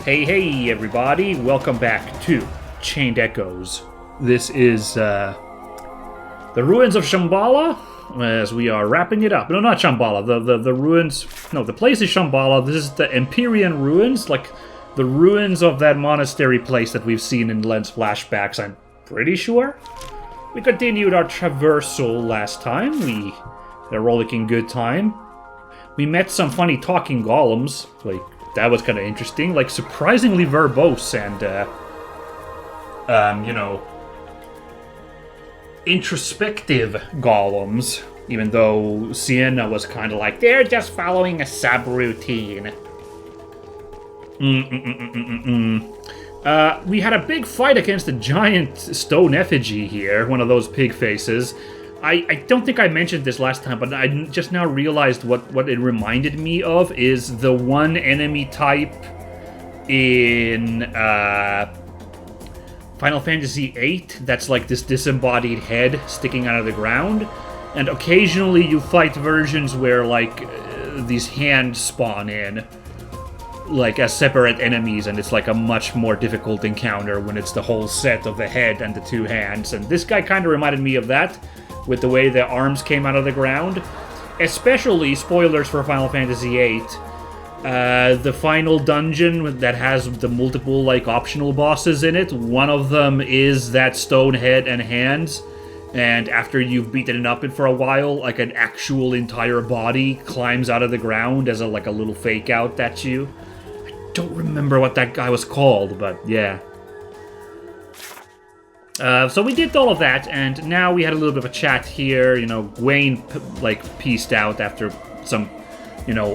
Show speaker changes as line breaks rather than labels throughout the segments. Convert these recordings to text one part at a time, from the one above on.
Hey everybody, welcome back to Chained Echoes. This is the ruins of Shambhala, as we are wrapping it up. No, not Shambhala, the ruins, no, the place is Shambhala. This is the Empyrean Ruins, like the ruins of that monastery place that we've seen in Len's flashbacks, I'm pretty sure. We continued our traversal last time. We had a rollicking good time. We met some funny talking golems, like, that was kind of interesting, like surprisingly verbose and, introspective golems, even though Sienna was kind of like, they're just following a sub-routine. We had a big fight against a giant stone effigy here, one of those pig faces. I don't think I mentioned this last time, but I just now realized what it reminded me of is the one enemy type in Final Fantasy VIII that's like this disembodied head sticking out of the ground. And occasionally you fight versions where like these hands spawn in like as separate enemies, and it's like a much more difficult encounter when it's the whole set of the head and the two hands. And this guy kind of reminded me of that, with the way the arms came out of the ground. Especially, spoilers for Final Fantasy VIII, the final dungeon that has the multiple, like, optional bosses in it, one of them is that stone head and hands, and after you've beaten it up for a while, like, an actual entire body climbs out of the ground as a little fake out at you. I don't remember what that guy was called, but yeah. So we did all of that, and now we had a little bit of a chat here. Vaen, pieced out after some,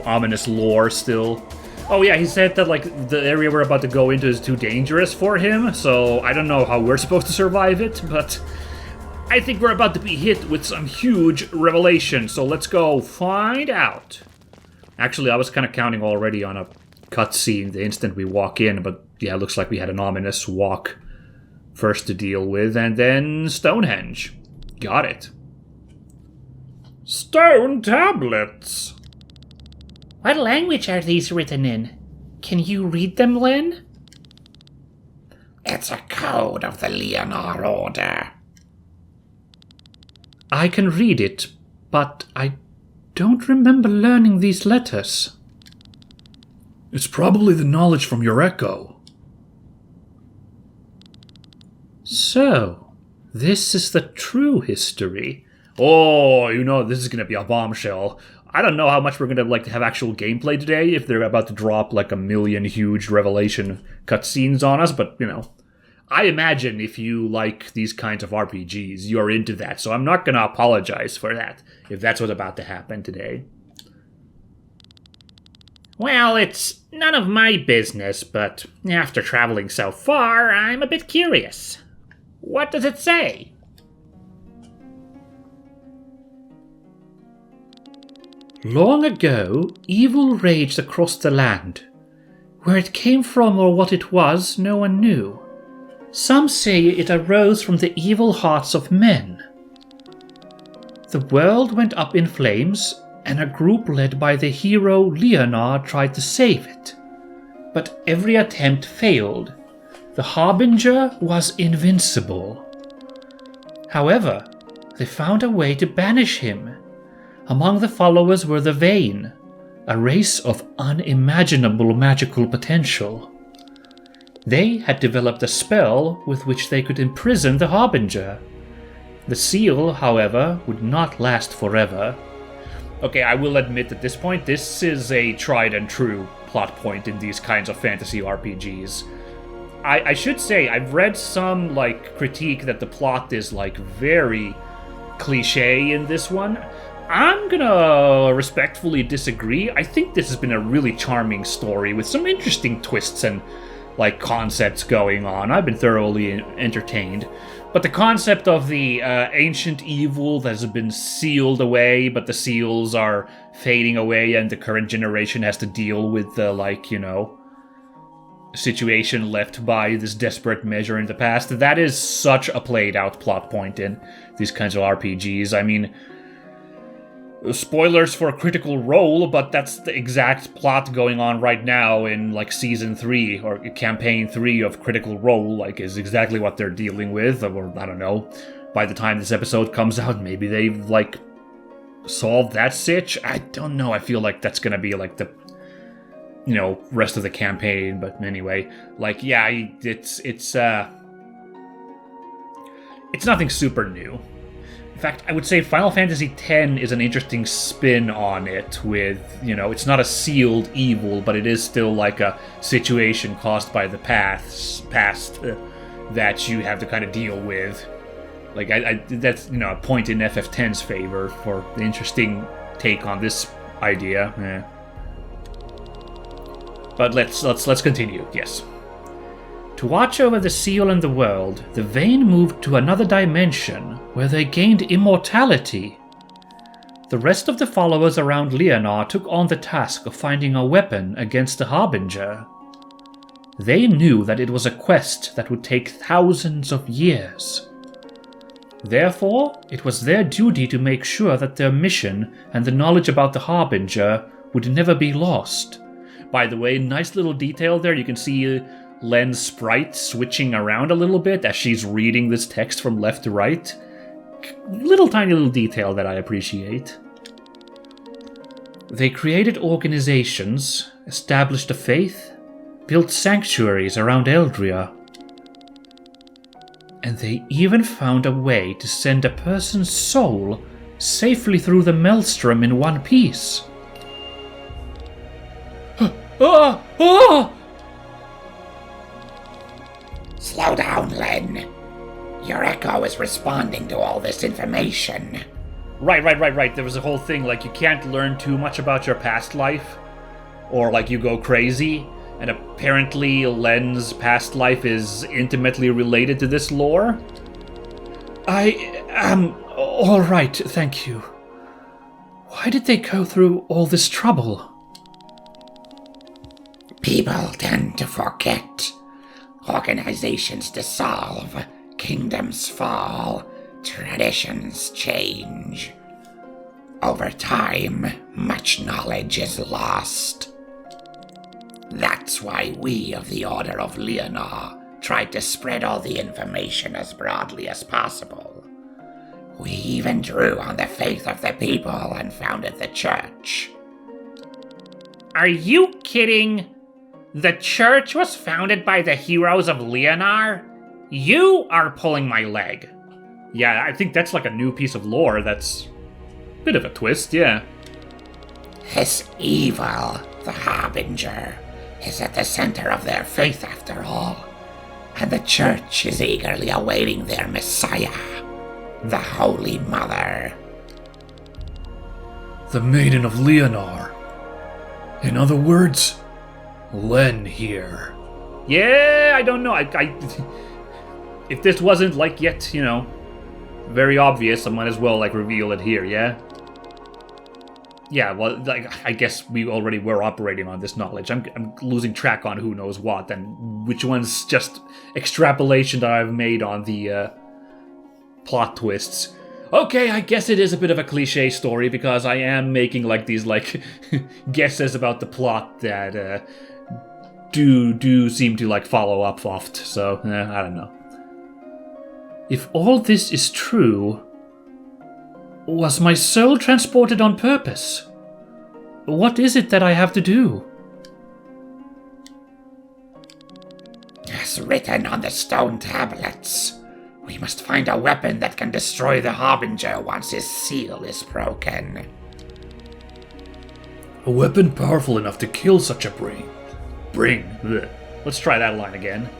ominous lore still. Oh yeah, he said that, the area we're about to go into is too dangerous for him, so I don't know how we're supposed to survive it, but I think we're about to be hit with some huge revelation, so let's go find out. Actually, I was kind of counting already on a cutscene the instant we walk in, but yeah, it looks like we had an ominous walk first to deal with, and then Stonehenge. Got it. Stone tablets!
What language are these written in? Can you read them, Len?
It's a code of the Leonard Order.
I can read it, but I don't remember learning these letters. It's probably the knowledge from your echo. So, this is the true history. Oh, this is gonna be a bombshell. I don't know how much we're gonna have actual gameplay today, if they're about to drop a million huge revelation cutscenes on us, but I imagine if you like these kinds of RPGs, you're into that, so I'm not gonna apologize for that, if that's what's about to happen today.
Well, it's none of my business, but after traveling so far, I'm a bit curious. What does it say?
Long ago, evil raged across the land. Where it came from or what it was, no one knew. Some say it arose from the evil hearts of men. The world went up in flames, and a group led by the hero Leonard tried to save it. But every attempt failed. The Harbinger was invincible. However, they found a way to banish him. Among the followers were the Vaen, a race of unimaginable magical potential. They had developed a spell with which they could imprison the Harbinger. The seal, however, would not last forever. Okay, I will admit at this point, this is a tried and true plot point in these kinds of fantasy RPGs. I should say, I've read some, critique that the plot is, very cliche in this one. I'm gonna respectfully disagree. I think this has been a really charming story with some interesting twists and, concepts going on. I've been thoroughly entertained. But the concept of the ancient evil that has been sealed away, but the seals are fading away and the current generation has to deal with the, situation left by this desperate measure in the past, that is such a played out plot point in these kinds of RPGs. I mean, Spoilers for Critical Role, but that's the exact plot going on right now in, like, Season 3, or Campaign 3 of Critical Role, like, is exactly what they're dealing with, or, I don't know, by the time this episode comes out, maybe they've, like, solved that sitch? I don't know, I feel like that's gonna be, like, the, you know, rest of the campaign, but anyway, like, yeah, it's nothing super new. In fact, I would say Final Fantasy X is an interesting spin on it with, you know, it's not a sealed evil, but it is still like a situation caused by the past that you have to kind of deal with. Like, that's, you know, a point in FF10's favor for the interesting take on this idea. But let's continue, yes. To watch over the seal and the world, the Vaen moved to another dimension, where they gained immortality. The rest of the followers around Leonar took on the task of finding a weapon against the Harbinger. They knew that it was a quest that would take thousands of years. Therefore, it was their duty to make sure that their mission and the knowledge about the Harbinger would never be lost. By the way, nice little detail there, you can see Len's sprite switching around a little bit as she's reading this text from left to right. Tiny little detail that I appreciate. They created organizations, established a faith, built sanctuaries around Eldria. And they even found a way to send a person's soul safely through the Maelstrom in one piece.
Slow down, Len. Your echo is responding to all this information.
Right. There was a whole thing, like, you can't learn too much about your past life, or, like, you go crazy, and apparently Len's past life is intimately related to this lore. I am all right, thank you. Why did they go through all this trouble?
People tend to forget. Organizations dissolve, kingdoms fall, traditions change. Over time, much knowledge is lost. That's why we of the Order of Leonar tried to spread all the information as broadly as possible. We even drew on the faith of the people and founded the church.
Are you kidding? The church was founded by the heroes of Leonar? You are pulling my leg.
Yeah, I think that's like a new piece of lore that's a bit of a twist, yeah.
This evil, the Harbinger, is at the center of their faith after all, and the church is eagerly awaiting their Messiah, the Holy Mother.
The Maiden of Leonar. In other words, Len here.
Yeah, I don't know. I if this wasn't, like, yet, you know, very obvious, I might as well, like, reveal it here, yeah? Yeah, well, like, I guess we already were operating on this knowledge. I'm losing track on who knows what, and which one's just extrapolation that I've made on the plot twists. Okay, I guess it is a bit of a cliche story, because I am making, like, these, like, guesses about the plot that do seem to, like, follow up oft, so, I don't know. If all this is true, was my soul transported on purpose? What is it that I have to do?
As written on the stone tablets, we must find a weapon that can destroy the Harbinger once his seal is broken.
A weapon powerful enough to kill such a bring.
Ugh. Let's try that line again.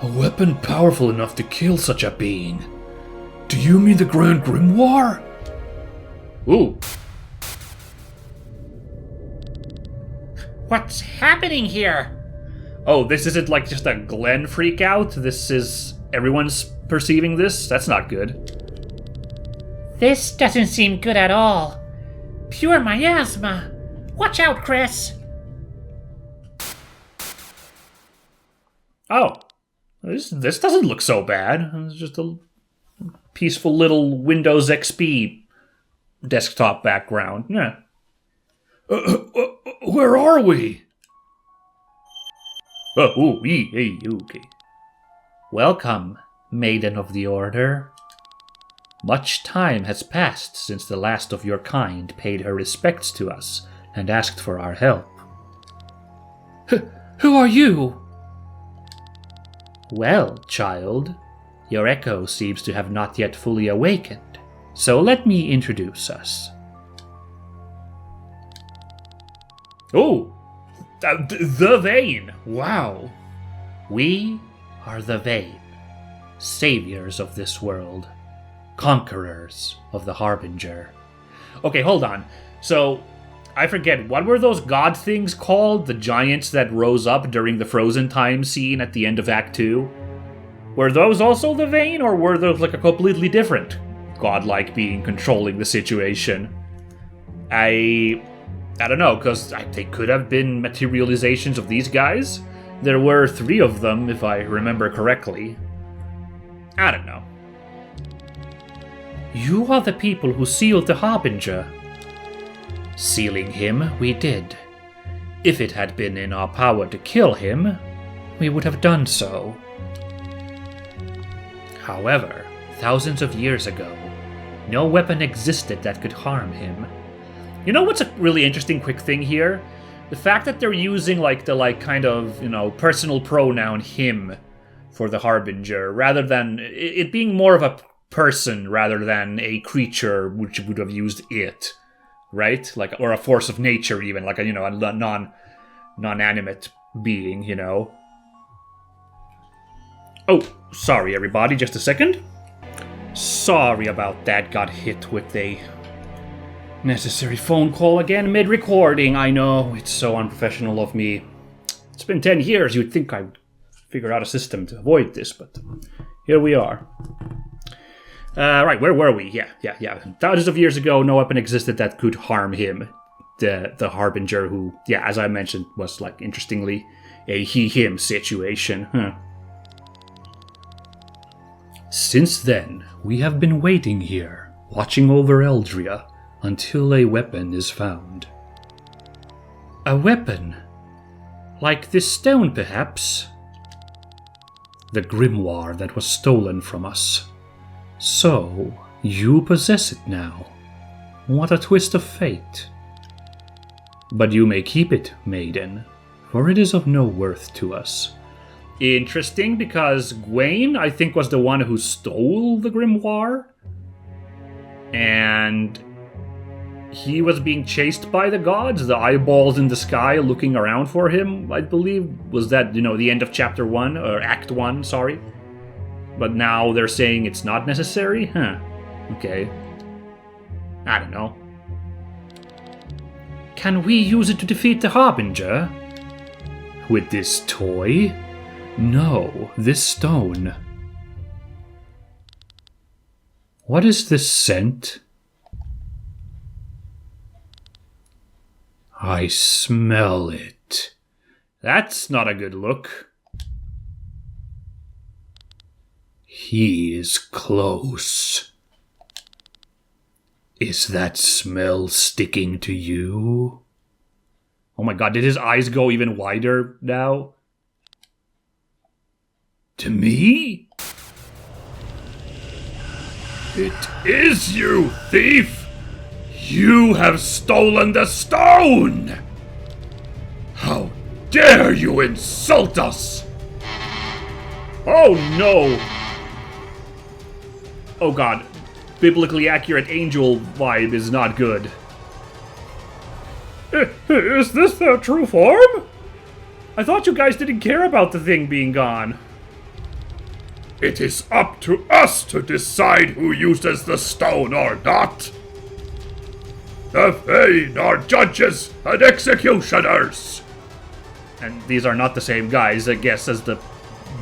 A weapon powerful enough to kill such a being. Do you mean the Grand Grimoire?
Ooh.
What's happening here?
Oh, this isn't, like, just a Glenn freak out? This is... everyone's perceiving this? That's not good.
This doesn't seem good at all. Pure miasma. Watch out, Chris.
Oh. This doesn't look so bad. It's just a peaceful little Windows XP desktop background. Yeah.
Where are we?
Okay. Welcome, Maiden of the Order. Much time has passed since the last of your kind paid her respects to us and asked for our help.
Who are you?
Well, child, your echo seems to have not yet fully awakened, so let me introduce us.
Oh, the Vaen. Wow.
We are the Vaen, saviors of this world, conquerors of the Harbinger.
Okay, hold on. So, I forget, what were those god things called? The giants that rose up during the Frozen Time scene at the end of Act 2? Were those also the Vaen, or were those like a completely different godlike being controlling the situation? I don't know, because they could have been materializations of these guys. There were 3 of them, if I remember correctly. I don't know.
You are the people who sealed the Harbinger. Sealing him, we did. If it had been in our power to kill him, we would have done so. However, thousands of years ago, no weapon existed that could harm him.
You know what's a really interesting quick thing here? The fact that they're using the kind of, personal pronoun him for the Harbinger, rather than it being more of a person rather than a creature which would have used it, right? Or a force of nature even, like a non-animate being, Oh, sorry everybody, just a second. Sorry about that, got hit with a necessary phone call again mid-recording. I know, it's so unprofessional of me. It's been 10 years, you'd think I'd figure out a system to avoid this, but here we are. Right, where were we? Yeah. Thousands of years ago, no weapon existed that could harm him. The Harbinger who, as I mentioned, was, interestingly, a he-him situation.
Since then, we have been waiting here, watching over Eldria, until a weapon is found.
A weapon? Like this stone, perhaps?
The grimoire that was stolen from us. So, you possess it now. What a twist of fate. But you may keep it, maiden, for it is of no worth to us.
Interesting, because Vaen, I think, was the one who stole the grimoire. And he was being chased by the gods, the eyeballs in the sky looking around for him, I believe. Was that, the end of Chapter 1, or Act 1, sorry. But now they're saying it's not necessary? Huh. Okay. I don't know.
Can we use it to defeat the Harbinger?
With this toy? No, this stone. What is this scent? I smell it.
That's not a good look.
He is close. Is that smell sticking to you?
Oh my god, did his eyes go even wider now?
To me? It is you, thief! You have stolen the stone! How dare you insult us!
Oh no! Oh god, biblically accurate angel vibe is not good. Is this their true form? I thought you guys didn't care about the thing being gone.
It is up to us to decide who uses the stone or not. The Vaen are judges and executioners.
And these are not the same guys, I guess, as the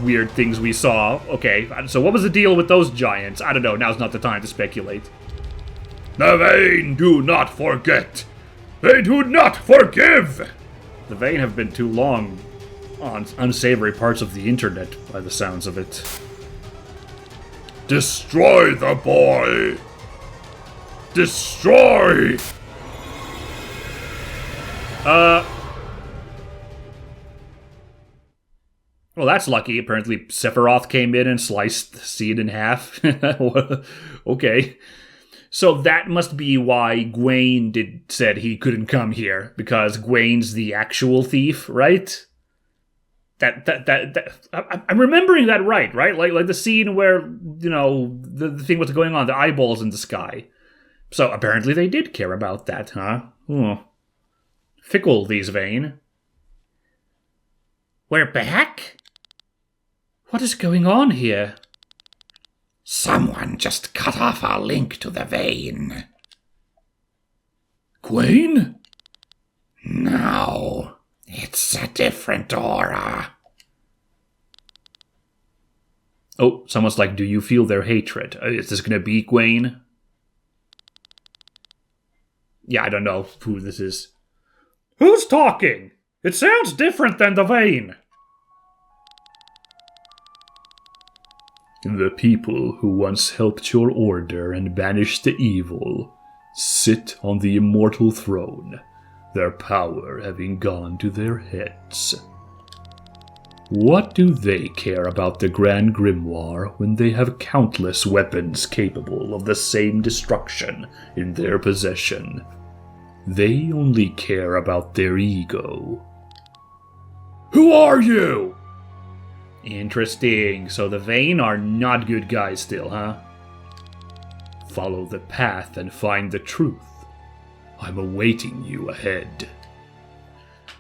weird things we saw. Okay, so what was the deal with those giants? I don't know, now's not the time to speculate.
The Vaen do not forget. They do not forgive.
The Vaen have been too long on unsavory parts of the internet, by the sounds of it.
Destroy the boy.
Destroy! Well, that's lucky. Apparently, Sephiroth came in and sliced the seed in half. Okay. So that must be why Gwaine said he couldn't come here, because Gwaine's the actual thief, right? I'm remembering that right? Like the scene where, the thing was going on, the eyeballs in the sky. So apparently they did care about that, huh? Fickle, these Vaen.
We're back? What is going on here?
Someone just cut off our link to the Vaen.
Gwaine?
No, it's a different aura.
Oh, someone's like, do you feel their hatred? Is this gonna be Gwaine? Yeah, I don't know who this is. Who's talking? It sounds different than the Vaen.
The people who once helped your order and banished the evil sit on the immortal throne, their power having gone to their heads. What do they care about the Grand Grimoire when they have countless weapons capable of the same destruction in their possession? They only care about their ego.
Who are you? Interesting. So the Vaen are not good guys still, huh?
Follow the path and find the truth. I'm awaiting you ahead.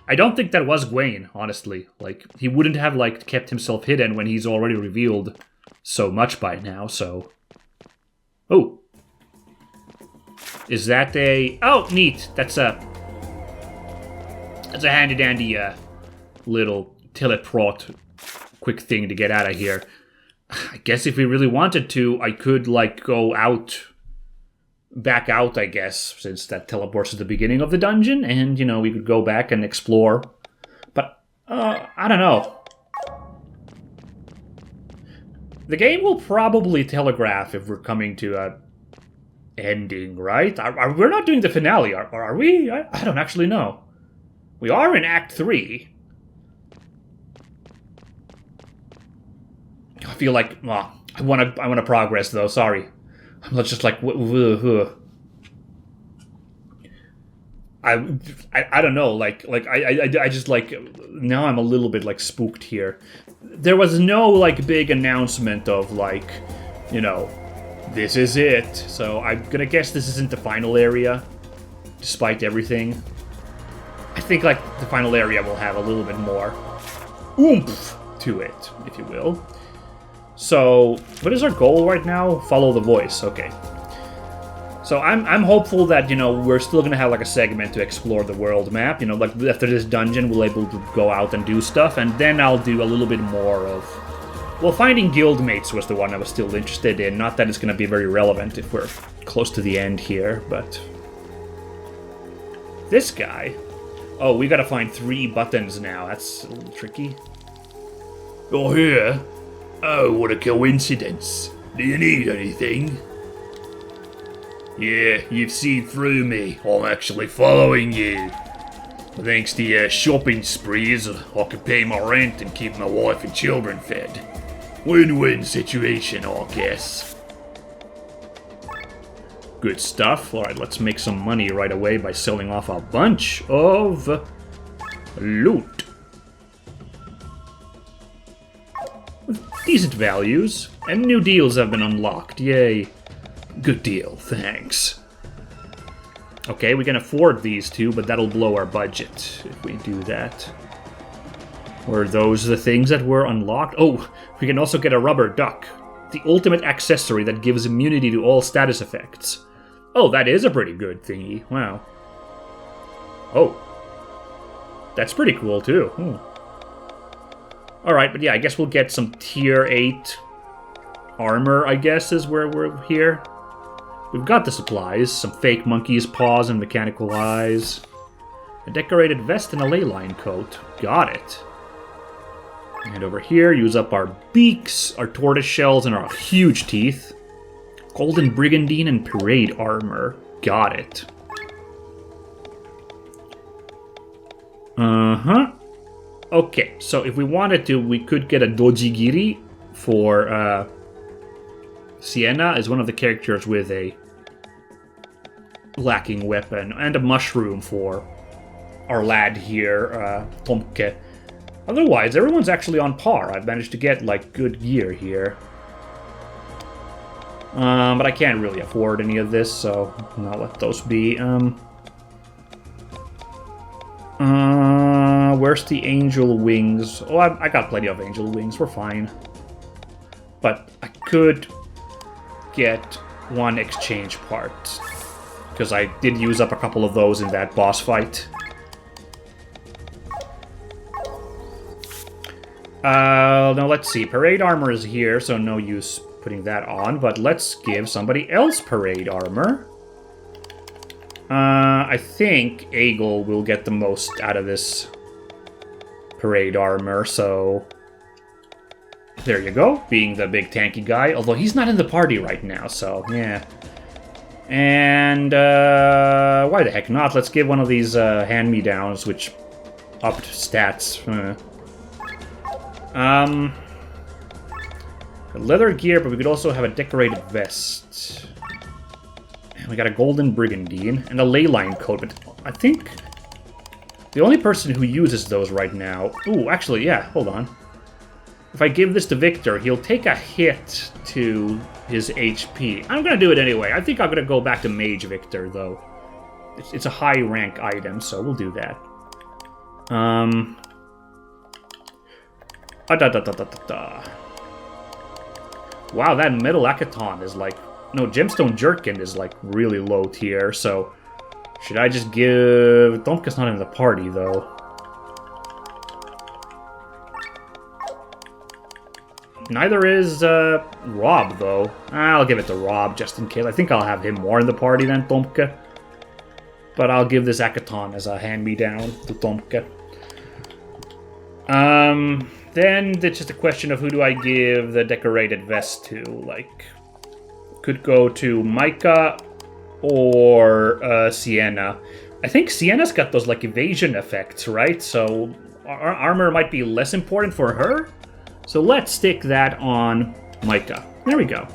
I don't think that was Gwaine, honestly. Like, he wouldn't have, kept himself hidden when he's already revealed so much by now, so... Oh. Is that a... Oh, neat. That's a handy-dandy, little teleport quick thing to get out of here. I guess if we really wanted to, I could, go out... back out, I guess, since that teleports to the beginning of the dungeon, and, we could go back and explore. But, I don't know. The game will probably telegraph if we're coming to a ending, right? We're not doing the finale, are we? I don't actually know. We are in Act 3. I feel like, well, I want to progress, though, sorry. I'm just like, I don't know, I just now I'm a little bit spooked here. There was no big announcement of this is it. So I'm gonna guess this isn't the final area, despite everything. I think the final area will have a little bit more oomph to it, if you will. So, what is our goal right now? Follow the voice, okay. So I'm hopeful that, we're still gonna have a segment to explore the world map. After this dungeon, we'll be able to go out and do stuff, and then I'll do a little bit more of... Well, finding guildmates was the one I was still interested in. Not that it's gonna be very relevant if we're close to the end here, but... This guy? Oh, we gotta find 3 buttons now. That's a little tricky.
You're here? Oh, what a coincidence. Do you need anything? Yeah, you've seen through me. I'm actually following you. Thanks to your shopping sprees, I can pay my rent and keep my wife and children fed. Win-win situation, I guess.
Good stuff. Alright, let's make some money right away by selling off a bunch of loot. Decent values, and new deals have been unlocked. Yay. Good deal, thanks. Okay, we can afford these 2, but that'll blow our budget if we do that. Were those the things that were unlocked? Oh, we can also get a rubber duck. The ultimate accessory that gives immunity to all status effects. Oh, that is a pretty good thingy. Wow. Oh. That's pretty cool, too. Alright, but yeah, I guess we'll get some tier 8 armor, I guess, is where we're here. We've got the supplies, some fake monkey's paws and mechanical eyes. A decorated vest and a ley line coat. Got it. And over here, use up our beaks, our tortoise shells, and our huge teeth. Golden brigandine and parade armor. got it. Uh-huh. Okay, so if we wanted to, we could get a Dojigiri for Sienna as one of the characters with a lacking weapon, and a mushroom for our lad here, Tomke. Otherwise, everyone's actually on par. I've managed to get, like, good gear here. But I can't really afford any of this, so I'll let those be. Where's the angel wings? Oh, I got plenty of angel wings. We're fine. But I could get one exchange part, because I did use up a couple of those in that boss fight. Now let's see. Parade armor is here, so no use putting that on, but let's give somebody else parade armor. I think Aegel will get the most out of this parade armor, so there you go, being the big tanky guy, although he's not in the party right now, so yeah. And why the heck not? Let's give one of these hand-me-downs, which upped stats. Leather gear, but we could also have a decorated vest. And we got a golden brigandine and a ley line coat, but I think the only person who uses those right now... Ooh, actually, yeah, hold on. If I give this to Victor, he'll take a hit to his HP. I'm gonna do it anyway. I think I'm gonna go back to Mage Victor, though. It's a high rank item, so we'll do that. Wow, that metal Akaton is like... No, Gemstone Jerkin is like really low tier, so... Should I just give... Domka's not in the party, though. Neither is Rob, though. I'll give it to Rob, just in case. I think I'll have him more in the party than Tomka. But I'll give this Akaton as a hand-me-down to Tomka. Then it's just a question of who do I give the decorated vest to. Like, could go to Micah or Sienna. I think Sienna's got those, like, evasion effects, right? So our armor might be less important for her. So let's stick that on Micah. There we go.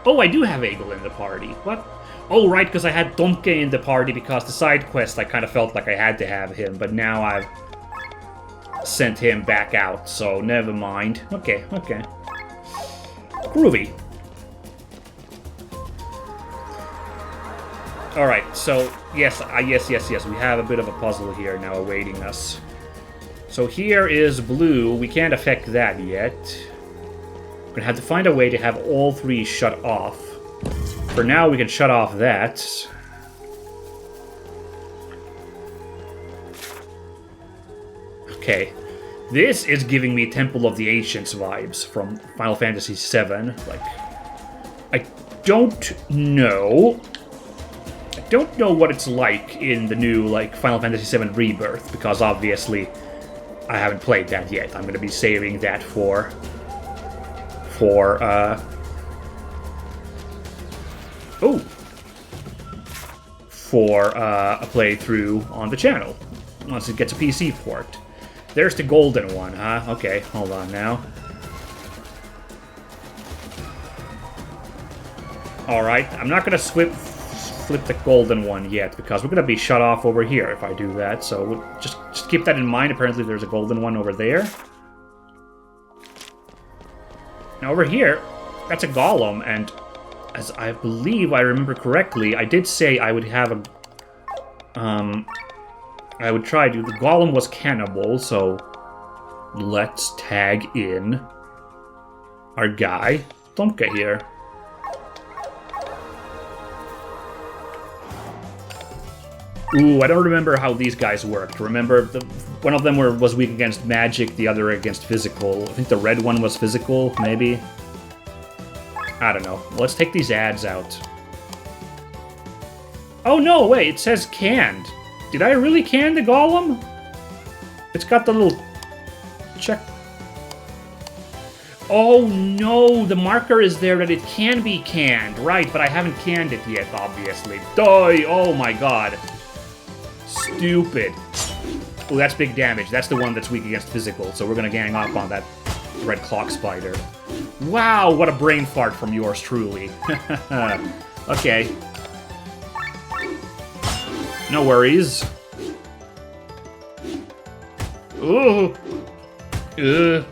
Oh, I do have Aegel in the party. What? Oh, right, because I had Tomke in the party because the side quest, I kind of felt like I had to have him, but now I've sent him back out, so never mind. Okay. Groovy. Alright, so, yes, we have a bit of a puzzle here now awaiting us. So here is blue. We can't affect that yet. We're gonna have to find a way to have all three shut off. For now, we can shut off that. Okay. This is giving me Temple of the Ancients vibes from Final Fantasy VII. Like, I don't know what it's like in the new, like, Final Fantasy VII Rebirth, because obviously I haven't played that yet. I'm going to be saving that for a playthrough on the channel, once it gets a PC port. There's the golden one, huh? Okay, hold on now. Alright, I'm not going to flip the golden one yet, because we're going to be shut off over here if I do that, so we'll just keep that in mind. Apparently there's a golden one over there. Now over here, that's a golem, and as I believe I remember correctly, I did say I would have a... I would try to... The golem was cannibal, so let's tag in our guy, Tomka here. Ooh, I don't remember how these guys worked. Remember, one of them was weak against magic, the other against physical. I think the red one was physical, maybe? I don't know. Let's take these ads out. Oh no, wait, it says canned. Did I really can the golem? It's got the little check. Oh no, the marker is there that it can be canned. Right, but I haven't canned it yet, obviously. Die! Oh my god. Stupid. Oh, that's big damage. That's the one that's weak against physical, so we're gonna gang up on that red clock spider. Wow, what a brain fart from yours truly. Okay. No worries. Ooh. Ugh.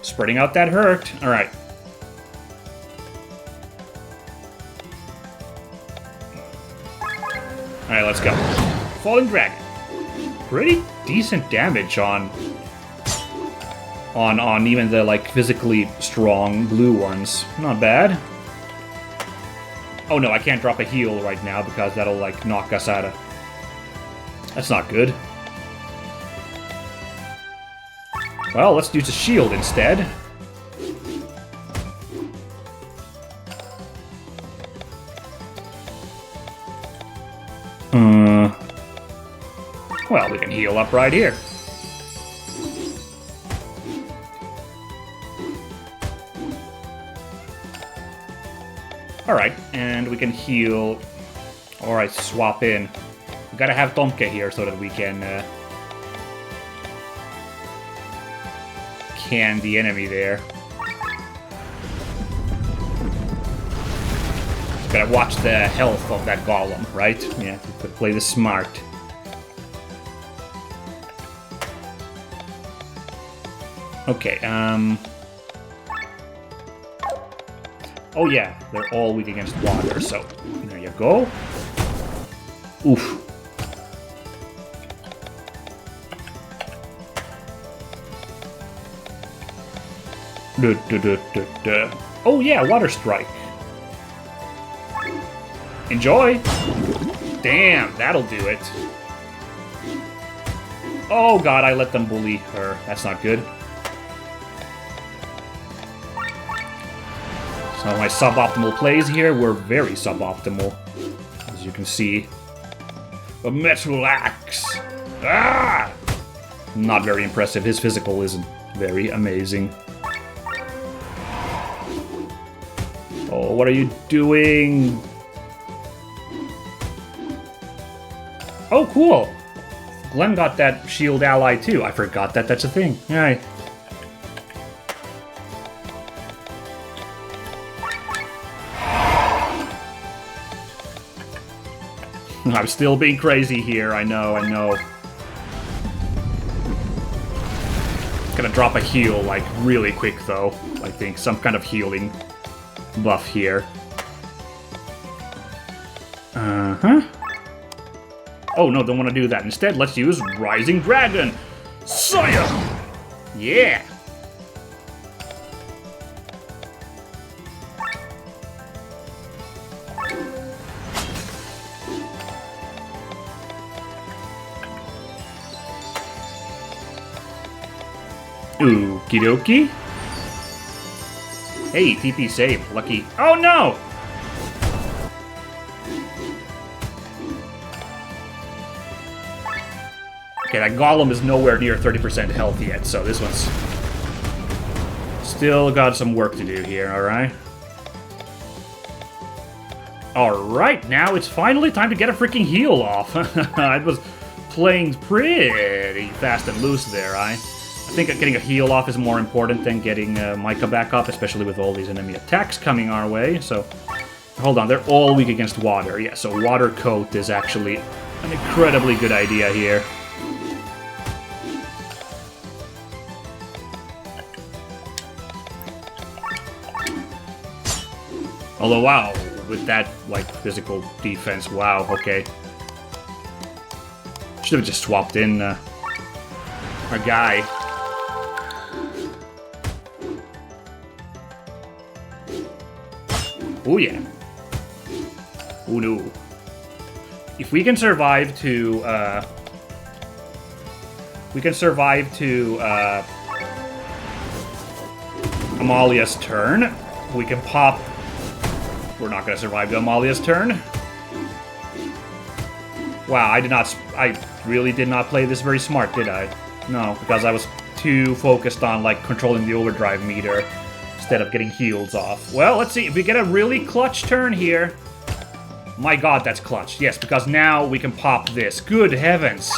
Spreading out that hurt. Alright. Alright, let's go. Falling Dragon. Pretty decent damage on even the, like, physically strong blue ones. Not bad. Oh no, I can't drop a heal right now because that'll, like, knock us out of... That's not good. Well, let's use a shield instead. Well, we can heal up right here. Alright, and we can heal... Alright, swap in. We gotta have Tomke here so that we can... can the enemy there. Gotta watch the health of that golem, right? Yeah, to play this smart. Okay, oh yeah, they're all weak against water, so there you go. Oof. Oh yeah, Water Strike. Enjoy! Damn, that'll do it. Oh god, I let them bully her. That's not good. So my suboptimal plays here were very suboptimal, as you can see. A metal axe! Ah! Not very impressive. His physical isn't very amazing. Oh, what are you doing? Oh, cool! Glenn got that shield ally too. I forgot that that's a thing. Alright. I'm still being crazy here, I know. Gonna drop a heal, like, really quick, though. I think some kind of healing buff here. Uh-huh. Oh, no, don't want to do that. Instead, let's use Rising Dragon! Sire! Yeah! Okie dokie. Hey, TP save. Lucky. Oh no! Okay, that golem is nowhere near 30% health yet, so this one's still got some work to do here, alright? Alright, now it's finally time to get a freaking heal off. I was playing pretty fast and loose there, I think getting a heal off is more important than getting Micah back up, especially with all these enemy attacks coming our way. So, hold on, they're all weak against water. Yeah, so water coat is actually an incredibly good idea here. Although, wow, with that, like, physical defense, wow, okay. Should have just swapped in our guy. Oh yeah. Oh no. If we can survive to, Amalia's turn, we can pop... We're not going to survive to Amalia's turn. Wow, I really did not play this very smart, did I? No, because I was too focused on, like, controlling the overdrive meter instead of getting heals off. Well, let's see. If we get a really clutch turn here... My god, that's clutch. Yes, because now we can pop this. Good heavens.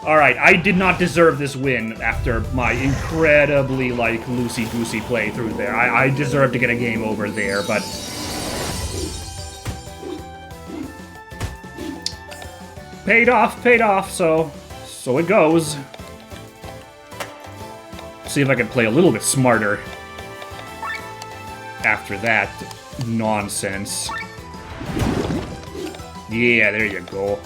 Alright, I did not deserve this win after my incredibly, like, loosey-goosey playthrough there. I deserve to get a game over there, but... Paid off, so it goes. See if I can play a little bit smarter after that nonsense. Yeah, there you go.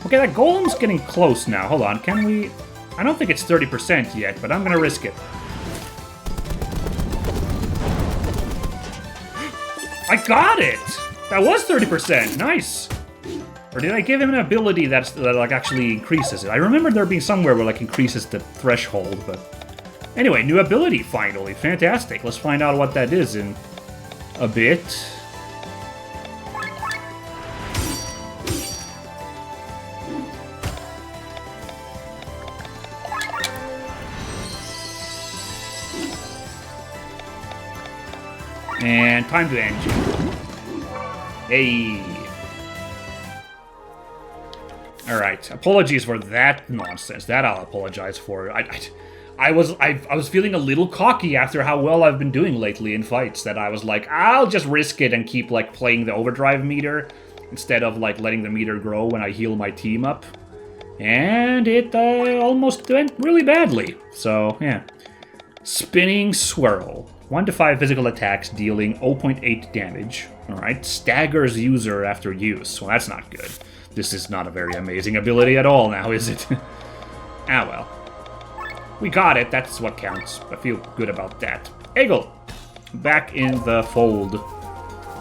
Okay, that golem's getting close now. Hold on, can we... I don't think it's 30% yet, but I'm gonna risk it. I got it! That was 30%, nice! Or did I give him an ability that like actually increases it? I remember there being somewhere where like increases the threshold, but... Anyway, new ability finally, fantastic. Let's find out what that is in a bit. And time to end. Hey. Alright, apologies for that nonsense. That I'll apologize for. I was feeling a little cocky after how well I've been doing lately in fights, that I was like, I'll just risk it and keep like playing the overdrive meter instead of like letting the meter grow when I heal my team up. And it almost went really badly. So, yeah. Spinning Swirl. 1 to 5 physical attacks dealing 0.8 damage. Alright, staggers user after use. Well, that's not good. This is not a very amazing ability at all now, is it? Ah, well. We got it, that's what counts. I feel good about that. Eggle! Back in the fold.